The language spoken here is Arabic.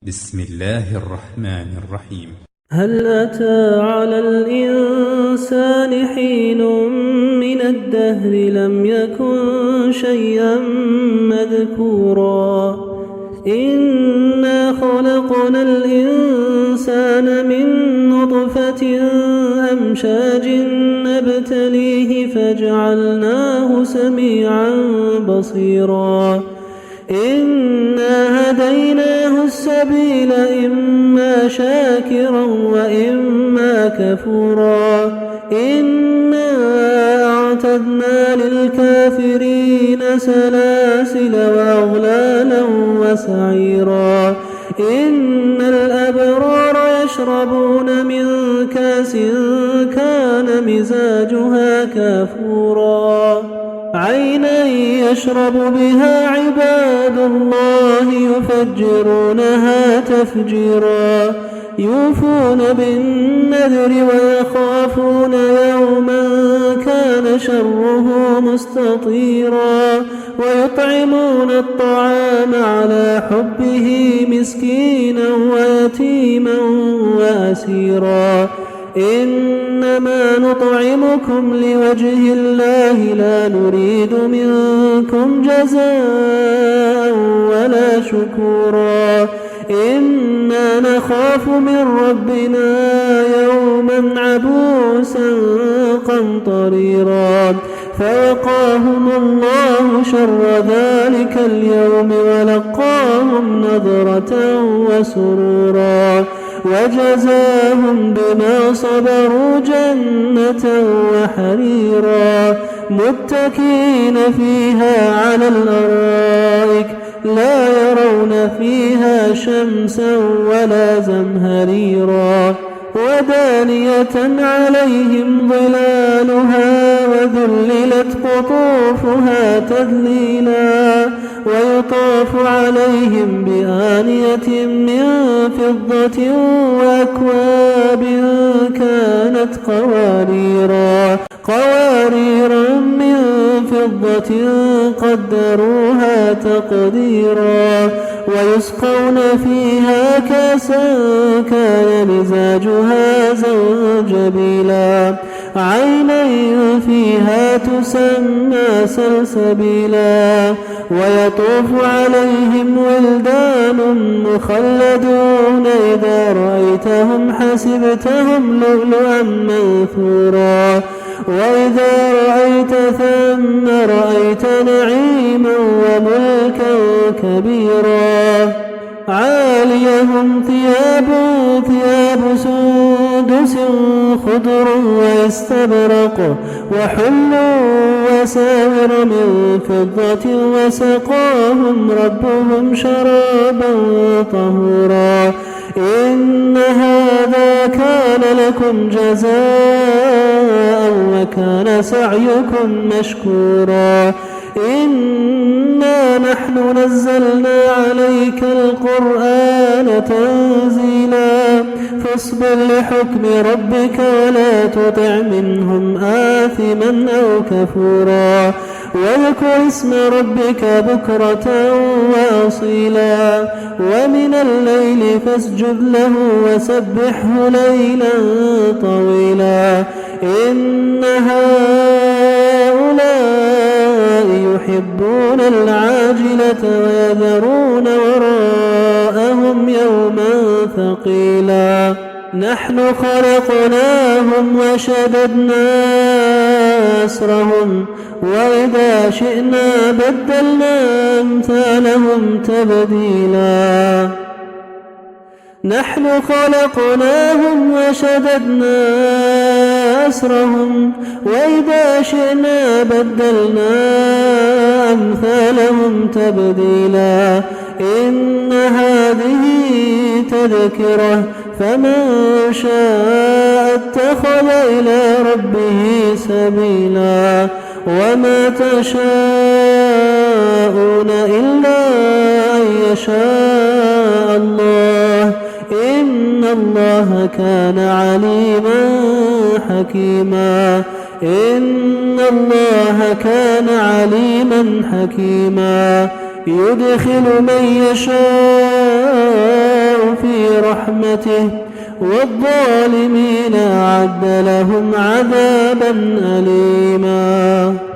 بسم الله الرحمن الرحيم. هل أتى على الإنسان حين من الدهر لم يكن شيئا مذكورا إنا خلقنا الإنسان من نطفة أمشاج نبتليه فجعلناه سميعا بصيرا إنا هديناه السبيل إما شاكرا وإما كفورا إنا أعتدنا للكافرين سلاسل وأغلالا وسعيرا إن الأبرار يشربون من كاس كان مزاجها كافورا عينا يشرب بها عباد الله يفجرونها تفجيرا يوفون بالنذر ويخافون يوما كان شره مستطيرا ويطعمون الطعام على حبه مسكينا ويتيما وأسيرا إنما نطعمكم لوجه الله لا نريد منكم جزاء ولا شكورا إنا نخاف من ربنا يوما عبوسا قمطريرا فوقاهم الله شر ذلك اليوم ولقاهم نضرة وسرورا وجزاهم بما صبروا جنة وحريرا متكئين فيها على الأرائك لا يرون فيها شمسا ولا زمهريرا ودانية عليهم ظلالها وذللت قطوفها تذليلا ويطاف عليهم بآنية من فضة وأكواب كانت قواريرا من فضة قدروها تقديرا ويسقون فيها كاسا كان مزاجها زنجبيلا عينا فيها تسمى سلسبيلا ويطوف عليهم ولدان مخلدون إذا رأيتهم حسبتهم لؤلؤا منثورا وإذا رأيت ثم رأيت نعيما وملكا كبيرا عاليهم ثياب سندس خضر واستبرق وحلوا وساور من فضة وسقاهم ربهم شرابا طهورا إن هذا كان لكم جزاء وكان سعيكم مشكورا إنا نحن نزلنا عليك القرآن تنزيلا فاصبر لحكم ربك ولا تطع منهم آثما أو كفورا واذكر اسم ربك بكرة وأصيلا ومن الليل فاسجد له وسبحه ليلا طويلا إن هؤلاء يحبون العاجلة ويذرون وراءهم يوما ثقيلا نحن خلقناهم وشددنا أسرهم وإذا شئنا بدلنا أمثالهم تبديلا نحن خلقناهم وشددنا أسرهم وإذا شئنا بدلنا أمثالهم تبديلا إن هذه تذكرة فمن شاء اتخذ إلى ربه سبيلا وما تشاءون إلا أن يشاء الله إن الله كان عليما حكيما إن الله كان عليما حكيما يدخل من يشاء في رحمته والظالمين أعد لهم عذابا أليما.